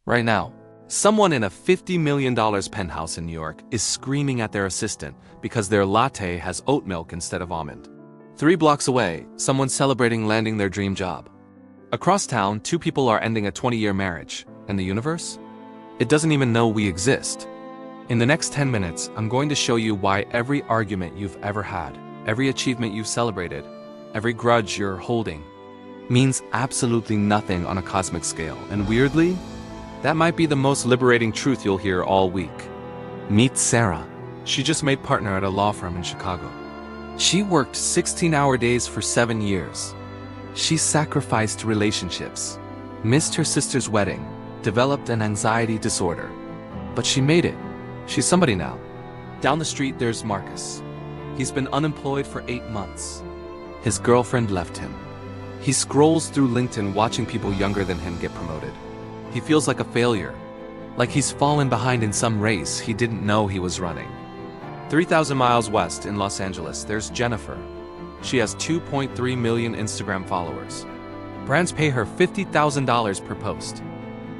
Right now, someone in a $50 million penthouse in New York is screaming at their assistant because their latte has oat milk instead of almond. 3 blocks away, someone's celebrating landing their dream job. Across town, 2 people are ending a 20-year marriage. And the universe? It doesn't even know we exist. In the next 10 minutes, I'm going to show you why every argument you've ever had, every achievement you've celebrated, every grudge you're holding, means absolutely nothing on a cosmic scale. And weirdly, that might be the most liberating truth you'll hear all week. Meet Sarah. She just made partner at a law firm in Chicago. She worked 16-hour days for 7 years. She sacrificed relationships, missed her sister's wedding, developed an anxiety disorder. But she made it. She's somebody now. Down the street, there's Marcus. He's been unemployed for 8 months. His girlfriend left him. He scrolls through LinkedIn watching people younger than him get promoted. He feels like a failure, like he's fallen behind in some race he didn't know he was running. 3,000 miles west in Los Angeles, there's Jennifer. She has 2.3 million Instagram followers. Brands pay her $50,000 per post.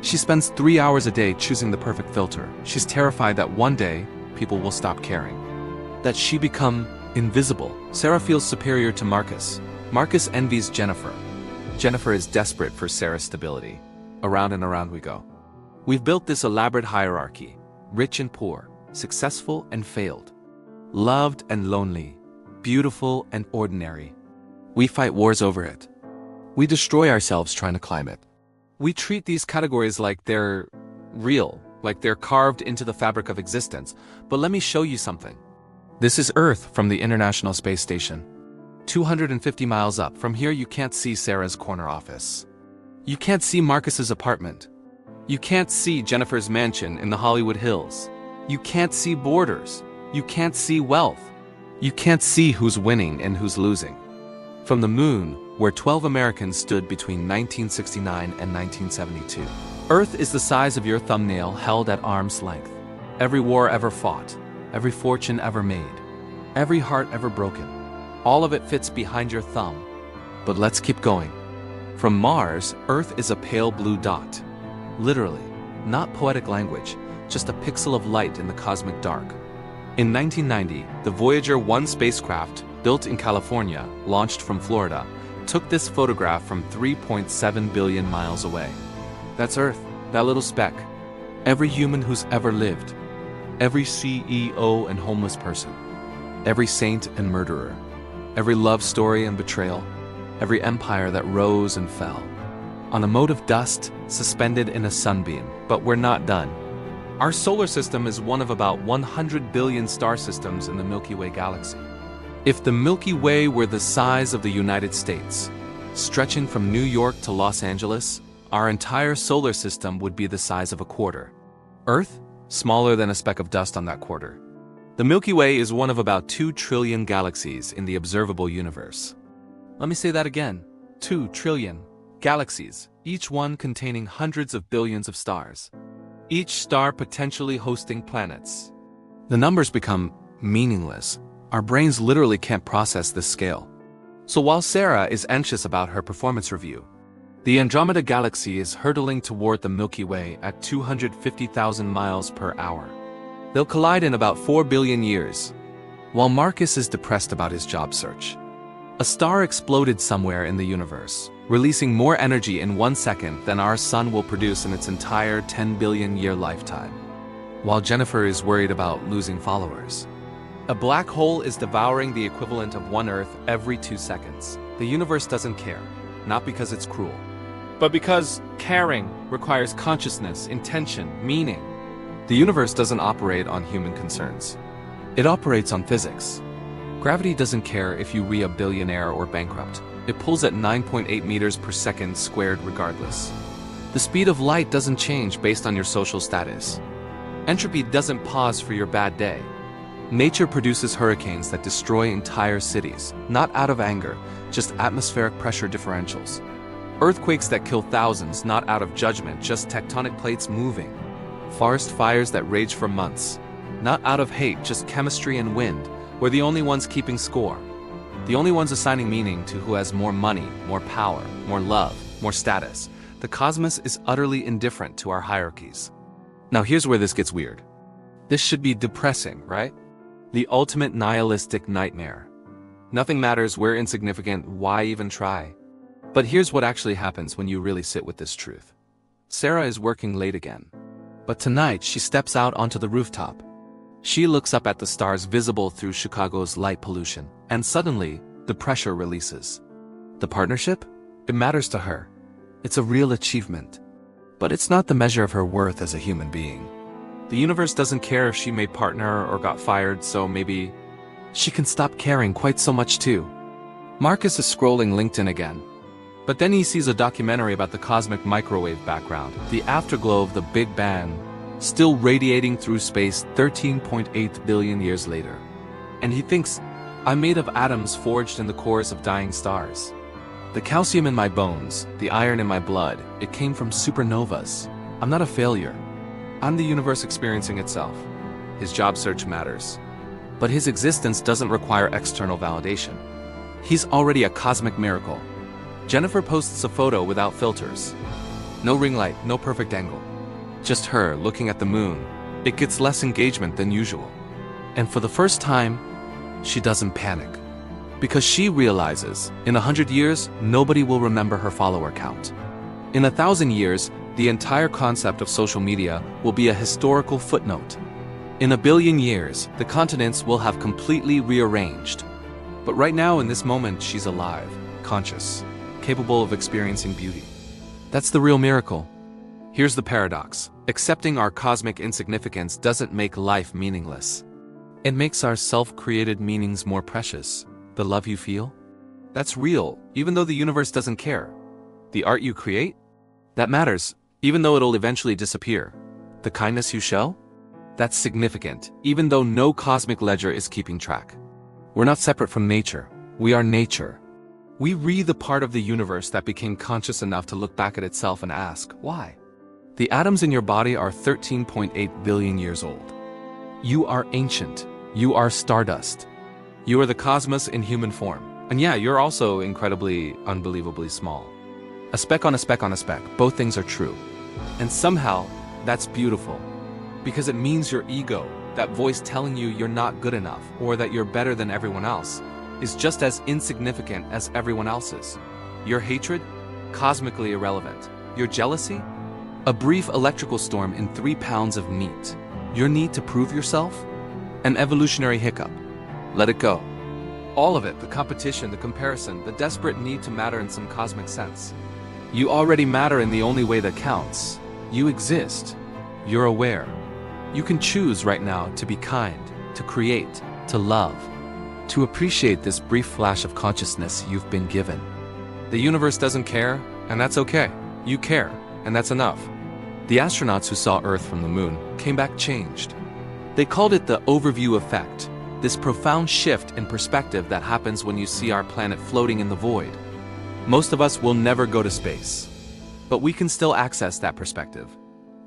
She spends 3 hours a day choosing the perfect filter. She's terrified that one day, people will stop caring. That she become invisible. Sarah feels superior to Marcus. Marcus envies Jennifer. Jennifer is desperate for Sarah's stability. Around and around we go. We've built this elaborate hierarchy. Rich and poor, successful and failed, loved and lonely, beautiful and ordinary. We fight wars over it. We destroy ourselves trying to climb it. We treat these categories like they're real, like they're carved into the fabric of existence. But let me show you something. This is Earth from the International Space Station. 250 miles up. From here you can't see Sarah's corner office. You can't see Marcus's apartment. You can't see Jennifer's mansion in the Hollywood Hills. You can't see borders. You can't see wealth. You can't see who's winning and who's losing. From the moon, where 12 Americans stood between 1969 and 1972. Earth is the size of your thumbnail held at arm's length. Every war ever fought, every fortune ever made, every heart ever broken, all of it fits behind your thumb. But let's keep going. From Mars, Earth is a pale blue dot. Literally, not poetic language, just a pixel of light in the cosmic dark. In 1990, the Voyager 1 spacecraft, built in California, launched from Florida, took this photograph from 3.7 billion miles away. That's Earth, that little speck. Every human who's ever lived. Every CEO and homeless person. Every saint and murderer. Every love story and betrayal. Every empire that rose and fell. On a mote of dust, suspended in a sunbeam. But we're not done. Our solar system is one of about 100 billion star systems in the Milky Way galaxy. If the Milky Way were the size of the United States, stretching from New York to Los Angeles, our entire solar system would be the size of a quarter. Earth? Smaller than a speck of dust on that quarter. The Milky Way is one of about 2 trillion galaxies in the observable universe. Let me say that again. 2 trillion galaxies, each one containing hundreds of billions of stars. Each star potentially hosting planets. The numbers become meaningless. Our brains literally can't process this scale. So while Sarah is anxious about her performance review, the Andromeda Galaxy is hurtling toward the Milky Way at 250,000 miles per hour. They'll collide in about 4 billion years. While Marcus is depressed about his job search, a star exploded somewhere in the universe, releasing more energy in 1 second than our sun will produce in its entire 10 billion year lifetime. While Jennifer is worried about losing followers. A black hole is devouring the equivalent of 1 Earth every 2 seconds. The universe doesn't care, not because it's cruel, but because caring requires consciousness, intention, meaning. The universe doesn't operate on human concerns. It operates on physics. Gravity doesn't care if you be a billionaire or bankrupt. It pulls at 9.8 meters per second squared regardless. The speed of light doesn't change based on your social status. Entropy doesn't pause for your bad day. Nature produces hurricanes that destroy entire cities, not out of anger, just atmospheric pressure differentials. Earthquakes that kill thousands, not out of judgment, just tectonic plates moving. Forest fires that rage for months, not out of hate, just chemistry and wind. We're the only ones keeping score. The only ones assigning meaning to who has more money, more power, more love, more status. The cosmos is utterly indifferent to our hierarchies. Now here's where this gets weird. This should be depressing, right? The ultimate nihilistic nightmare. Nothing matters, we're insignificant, why even try? But here's what actually happens when you really sit with this truth. Sarah is working late again. But tonight she steps out onto the rooftop. She looks up at the stars visible through Chicago's light pollution, and suddenly, the pressure releases. The partnership? It matters to her. It's a real achievement. But it's not the measure of her worth as a human being. The universe doesn't care if she made partner or got fired, so maybe she can stop caring quite so much too. Marcus is scrolling LinkedIn again. But then he sees a documentary about the cosmic microwave background, the afterglow of the Big Bang, still radiating through space 13.8 billion years later. And he thinks, I'm made of atoms forged in the cores of dying stars. The calcium in my bones, the iron in my blood, it came from supernovas. I'm not a failure. I'm the universe experiencing itself. His job search matters. But his existence doesn't require external validation. He's already a cosmic miracle. Jennifer posts a photo without filters. No ring light, no perfect angle. Just her looking at the moon. It gets less engagement than usual. And for the first time, she doesn't panic. Because she realizes, in 100 years, nobody will remember her follower count. In 1,000 years, the entire concept of social media will be a historical footnote. In 1 billion years, the continents will have completely rearranged. But right now, in this moment, she's alive, conscious, capable of experiencing beauty. That's the real miracle. Here's the paradox. Accepting our cosmic insignificance doesn't make life meaningless. It makes our self-created meanings more precious. The love you feel? That's real, even though the universe doesn't care. The art you create? That matters, even though it'll eventually disappear. The kindness you show? That's significant, even though no cosmic ledger is keeping track. We're not separate from nature. We are nature. We re the part of the universe that became conscious enough to look back at itself and ask, why? The atoms in your body are 13.8 billion years old. You are ancient. You are stardust. You are the cosmos in human form. And yeah, you're also incredibly, unbelievably small. A speck on a speck on a speck. Both things are true. And somehow, that's beautiful. Because it means your ego, that voice telling you you're not good enough, or that you're better than everyone else, is just as insignificant as everyone else's. Your hatred? Cosmically irrelevant. Your jealousy? A brief electrical storm in 3 pounds of meat. Your need to prove yourself? An evolutionary hiccup. Let it go. All of it, the competition, the comparison, the desperate need to matter in some cosmic sense. You already matter in the only way that counts. You exist. You're aware. You can choose right now to be kind, to create, to love, to appreciate this brief flash of consciousness you've been given. The universe doesn't care, and that's okay. You care, and that's enough. The astronauts who saw Earth from the moon came back changed. They called it the overview effect, this profound shift in perspective that happens when you see our planet floating in the void. Most of us will never go to space, but we can still access that perspective.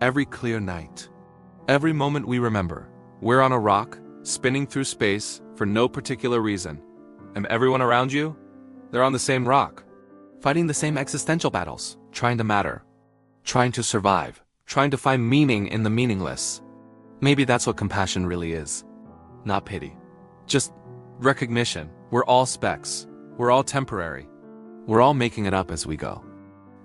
Every clear night, every moment we remember, we're on a rock, spinning through space for no particular reason. And everyone around you, they're on the same rock, fighting the same existential battles, trying to matter, trying to survive, trying to find meaning in the meaningless. Maybe that's what compassion really is. Not pity. Just recognition. We're all specks. We're all temporary. We're all making it up as we go.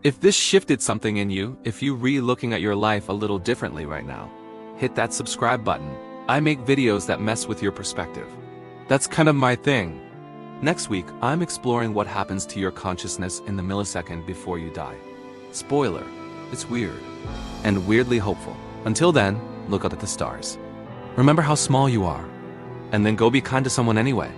If this shifted something in you, if you re-looking at your life a little differently right now, hit that subscribe button. I make videos that mess with your perspective. That's kind of my thing. Next week, I'm exploring what happens to your consciousness in the millisecond before you die. Spoiler, it's weird. And weirdly hopeful. Until then, look up at the stars. Remember how small you are. And then go be kind to someone anyway.